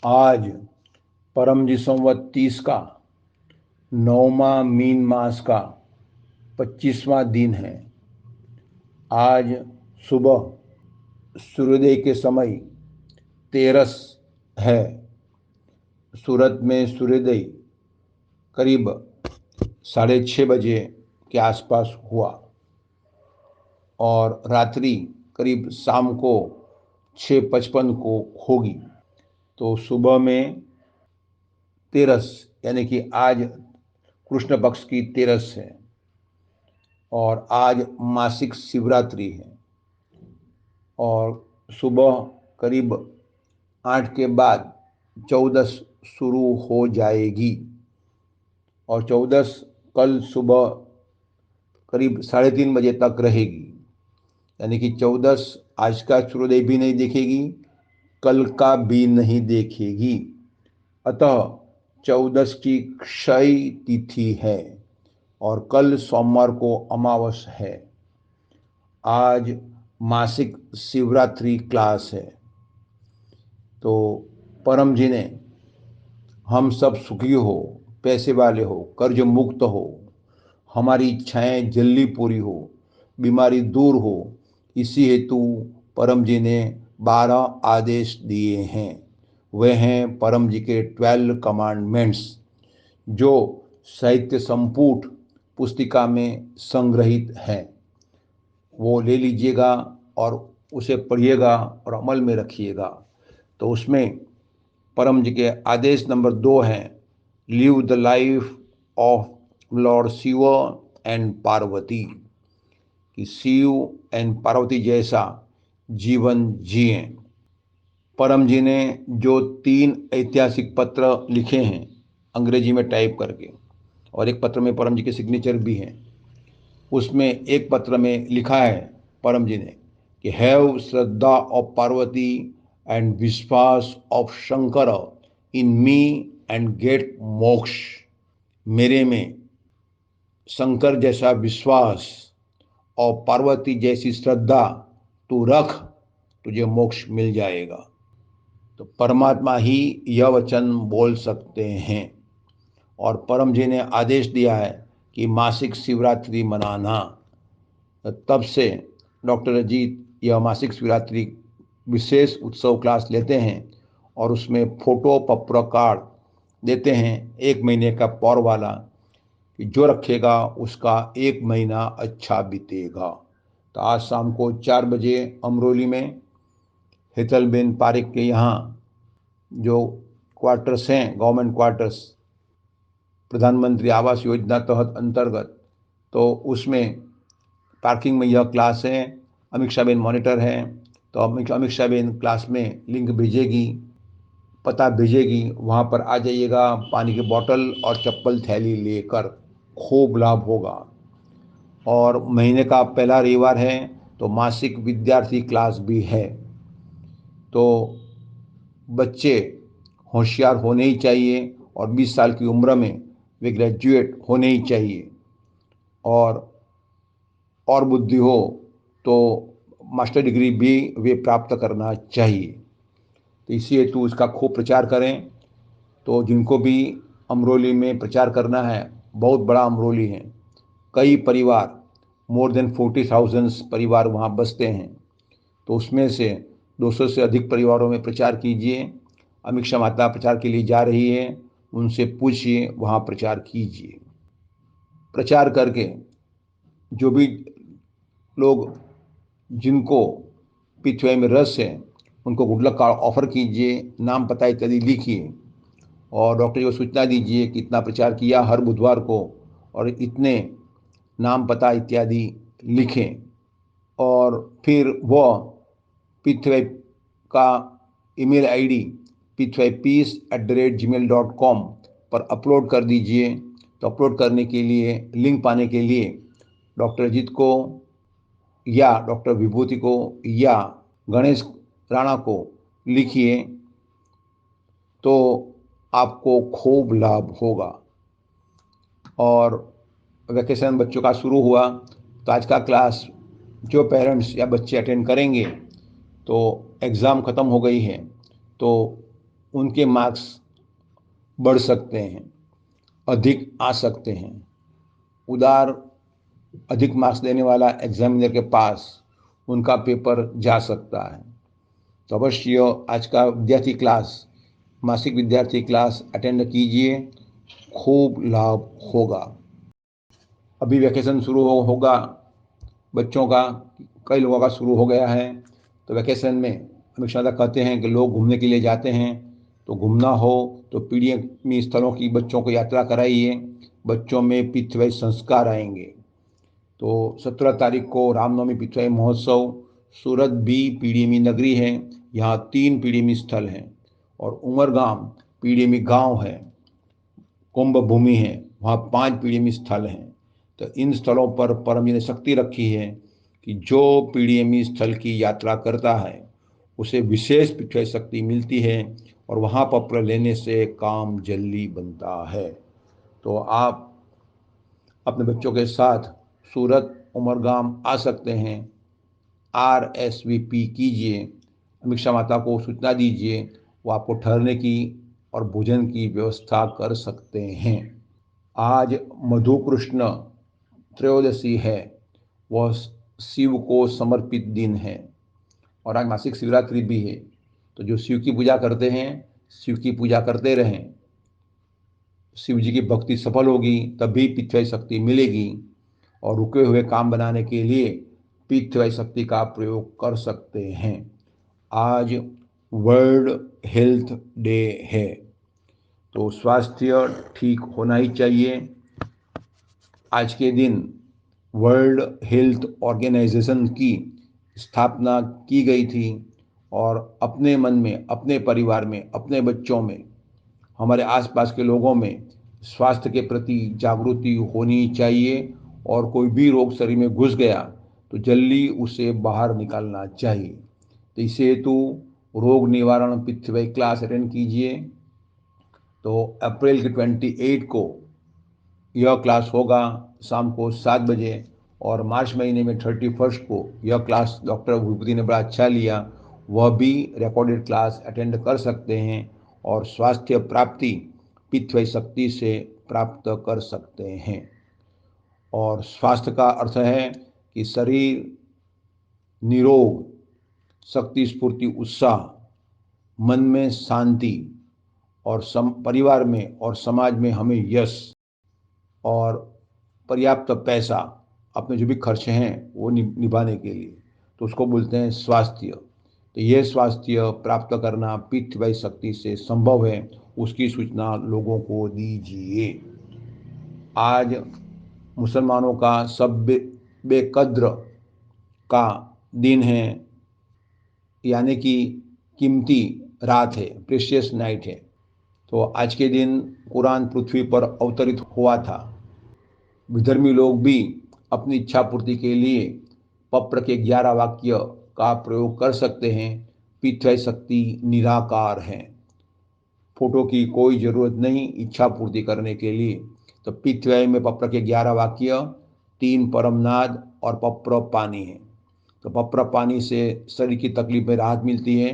आज परमजी संवत 30 का 9वां मीन मास का 25वां दिन है। आज सुबह सूर्योदय के समय तेरस है। सूरत में सूर्योदय करीब 6:30 बजे के आसपास हुआ और रात्रि करीब शाम को 6:55 को होगी। तो सुबह में तेरस यानी कि आज कृष्ण पक्ष की तेरस है और आज मासिक शिवरात्रि है और सुबह करीब 8 के बाद 14 शुरू हो जाएगी और 14 कल सुबह करीब 3:30 बजे तक रहेगी। यानी कि 14 आज का सूर्योदय भी नहीं देखेगी, कल का भी नहीं देखेगी। अतः 14 की क्षय तिथि है और कल सोमवार को अमावस है। आज मासिक शिवरात्रि क्लास है। तो परम जी ने हम सब सुखी हो, पैसे वाले हो, कर्ज मुक्त हो, हमारी इच्छाएं जल्दी पूरी हो, बीमारी दूर हो, इसी हेतु परम जी ने 12 आदेश दिए हैं। वे हैं परम जी के 12 कमांडमेंट्स जो साहित्य संपुट पुस्तिका में संग्रहित हैं। वो ले लीजिएगा और उसे पढ़िएगा और अमल में रखिएगा। तो उसमें परम जी के आदेश नंबर 2 हैं, live the life of Lord Shiv and Parvati, कि शिव एंड पार्वती जैसा जीवन जिए। परम जी ने जो 3 ऐतिहासिक पत्र लिखे हैं अंग्रेजी में टाइप करके, और एक पत्र में परम जी के सिग्नेचर भी हैं, उसमें एक पत्र में लिखा है परम जी ने कि have shraddha of Parvati and vishwas of Shankar in me and get moksha. मेरे में शंकर जैसा विश्वास और पार्वती जैसी श्रद्धा तू रख, तुझे मोक्ष मिल जाएगा। तो परमात्मा ही यह वचन बोल सकते हैं और परम जी ने आदेश दिया है कि मासिक शिवरात्रि मनाना। तब से डॉक्टर अजीत यह मासिक शिवरात्रि विशेष उत्सव क्लास लेते हैं और उसमें फोटो पत्र कार्ड देते हैं 1 महीने का पौर वाला, कि जो रखेगा उसका 1 महीना अच्छा बीतेगा। तो आज शाम को 4 बजे अमरोली में हेतलबेन पारिक के यहाँ जो क्वार्टर्स हैं, गवर्नमेंट क्वार्टर्स, प्रधानमंत्री आवास योजना तहत अंतर्गत, तो उसमें पार्किंग में यह क्लास है। अमीक्षाबेन मॉनिटर है, तो अमीक्षाबेन क्लास में लिंक भेजेगी, पता भेजेगी, वहाँ पर आ जाइएगा। पानी की बोतल और चप्पल थैली लेकर खूब लाभ होगा। और महीने का पहला रविवार है तो मासिक विद्यार्थी क्लास भी है। तो बच्चे होशियार होने ही चाहिए और 20 साल की उम्र में वे ग्रेजुएट होने ही चाहिए, और बुद्धि हो तो मास्टर डिग्री भी वे प्राप्त करना चाहिए। तो इसी हेतु इसका खूब प्रचार करें। तो जिनको भी अमरोली में प्रचार करना है, बहुत बड़ा अमरोली है, कई परिवार, मोर देन 40,000 परिवार वहाँ बसते हैं। तो उसमें से 200 से अधिक परिवारों में प्रचार कीजिए। अमीक्षा माता प्रचार के लिए जा रही है, उनसे पूछिए, वहाँ प्रचार कीजिए। प्रचार करके जो भी लोग जिनको पिथवे में रस है उनको गुड लक कार्ड ऑफर कीजिए, नाम पता इत्यादि लिखिए और डॉक्टर जी को सूचना दीजिए कि इतना प्रचार किया हर बुधवार को और इतने नाम पता इत्यादि लिखें। और फिर वह पिथवे का ईमेल आईडी pithwaipeace@gmail.com पर अपलोड कर दीजिए। तो अपलोड करने के लिए, लिंक पाने के लिए डॉक्टर अजीत को या डॉक्टर विभूति को या गणेश राणा को लिखिए, तो आपको खूब लाभ होगा। और वैकेशन बच्चों का शुरू हुआ तो आज का क्लास जो पेरेंट्स या बच्चे अटेंड करेंगे, तो एग्ज़ाम ख़त्म हो गई है, तो उनके मार्क्स बढ़ सकते हैं, अधिक आ सकते हैं। उदार अधिक मार्क्स देने वाला एग्जामिनर के पास उनका पेपर जा सकता है। तो अवश्य आज का विद्यार्थी क्लास, मासिक विद्यार्थी क्लास अटेंड कीजिए, खूब लाभ होगा। अभी वैकेशन शुरू होगा बच्चों का, कई लोगों का शुरू हो गया है। तो वैकेशन में हमेशा कहते हैं कि लोग घूमने के लिए जाते हैं, तो घूमना हो तो पीडीएमी स्थलों की बच्चों को यात्रा कराइए, बच्चों में पितृव्य संस्कार आएंगे। तो 17 तारीख को रामनवमी पितृव्य महोत्सव, सूरत भी पीडीएमी नगरी है, यहाँ 3 पीडीएमी स्थल हैं और उमरगाम पीडीएमी गांव है, कुंभ भूमि है, वहाँ 5 पीडीएमी स्थल हैं। तो इन स्थलों पर परम जी ने शक्ति रखी है कि जो पीडीएमी स्थल की यात्रा करता है उसे विशेष पितृव्य शक्ति मिलती है और वहाँ पत्र लेने से काम जल्दी बनता है। तो आप अपने बच्चों के साथ सूरत उमरगाम आ सकते हैं, RSVP कीजिए, अमीषा माता को सूचना दीजिए, वो आपको ठहरने की और भोजन की व्यवस्था कर सकते हैं। आज मधु कृष्ण त्रयोदशी है, वह शिव को समर्पित दिन है और आज मासिक शिवरात्रि भी है। तो जो शिव की पूजा करते हैं, शिव की पूजा करते रहें, शिव जी की भक्ति सफल होगी, तभी पितृव्य शक्ति मिलेगी और रुके हुए काम बनाने के लिए पितृव्य शक्ति का प्रयोग कर सकते हैं। आज वर्ल्ड हेल्थ डे है, तो स्वास्थ्य ठीक होना ही चाहिए। आज के दिन वर्ल्ड हेल्थ ऑर्गेनाइजेशन की स्थापना की गई थी और अपने मन में, अपने परिवार में, अपने बच्चों में, हमारे आसपास के लोगों में स्वास्थ्य के प्रति जागृति होनी चाहिए और कोई भी रोग शरीर में घुस गया तो जल्दी उसे बाहर निकालना चाहिए। तो इस हेतु रोग निवारण पितृव्य क्लास अटेंड कीजिए। तो अप्रैल के 28 को यह क्लास होगा शाम को 7 बजे और मार्च महीने में 31 को यह क्लास डॉक्टर भूपति ने बड़ा अच्छा लिया, वह भी रिकॉर्डेड क्लास अटेंड कर सकते हैं और स्वास्थ्य प्राप्ति पितृव्य शक्ति से प्राप्त कर सकते हैं। और स्वास्थ्य का अर्थ है कि शरीर निरोग, शक्ति स्फूर्ति उत्साह, मन में शांति और परिवार में और समाज में हमें यश और पर्याप्त पैसा अपने जो भी खर्चे हैं वो निभाने के लिए, तो उसको बोलते हैं स्वास्थ्य। तो ये स्वास्थ्य प्राप्त करना पितृव्य शक्ति से संभव है, उसकी सूचना लोगों को दीजिए। आज मुसलमानों का सब बेकद्र का दिन है, यानी कि कीमती रात है, प्रेशियस नाइट है। तो आज के दिन कुरान पृथ्वी पर अवतरित हुआ था। विधर्मी लोग भी अपनी इच्छा पूर्ति के लिए पत्र के 11 वाक्य का प्रयोग कर सकते हैं। पितृव्य शक्ति निराकार है, फोटो की कोई ज़रूरत नहीं इच्छा पूर्ति करने के लिए। तो पितृव्य में पत्र के 11 वाक्य, 3 परमनाद और पप्र पानी है। तो पप्र पानी से शरीर की तकलीफ में राहत मिलती है,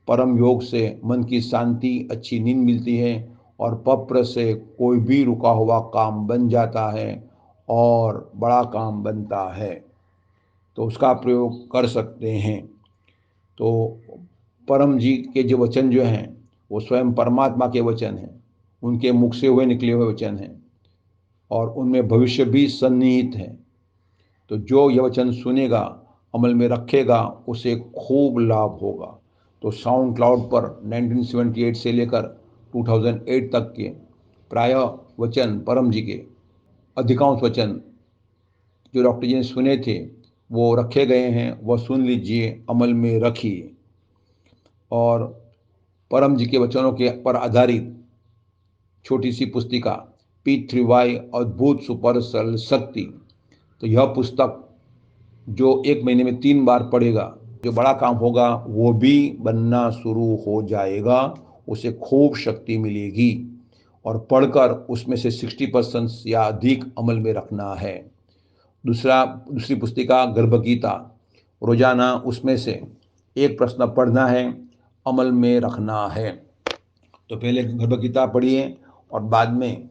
परम योग से मन की शांति, अच्छी नींद मिलती है और पप्र से कोई भी रुका हुआ काम बन जाता है और बड़ा काम बनता है, तो उसका प्रयोग कर सकते हैं। तो परम जी के जो वचन जो हैं वो स्वयं परमात्मा के वचन हैं, उनके मुख से हुए निकले हुए वचन हैं और उनमें भविष्य भी सन्निहित है। तो जो यह वचन सुनेगा, अमल में रखेगा, उसे खूब लाभ होगा। तो साउंड क्लाउड पर 1978 से लेकर 2008 तक के प्राय वचन, परम जी के अधिकांश वचन जो डॉक्टर जी ने सुने थे वो रखे गए हैं, वह सुन लीजिए, अमल में रखिए। और परम जी के वचनों के पर आधारित छोटी सी पुस्तिका पितृव्य अद्भुत सुपर सरल शक्ति, तो यह पुस्तक जो 1 महीने में 3 बार पढ़ेगा, जो बड़ा काम होगा वो भी बनना शुरू हो जाएगा, उसे खूब शक्ति मिलेगी और पढ़कर उसमें से 60% या अधिक अमल में रखना है। दूसरी पुस्तिका गर्भगीता, रोजाना उसमें से एक प्रश्न पढ़ना है, अमल में रखना है। तो पहले भगवद गीता पढ़िए और बाद में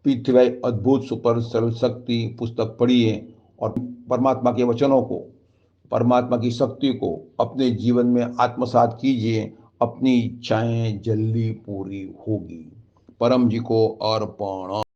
पृथ्वी अद्भुत सुपर सरल शक्ति पुस्तक पढ़िए और परमात्मा के वचनों को, परमात्मा की शक्ति को अपने जीवन में आत्मसात कीजिए। अपनी इच्छाएं जल्दी पूरी होगी। परम जी को अर्पण।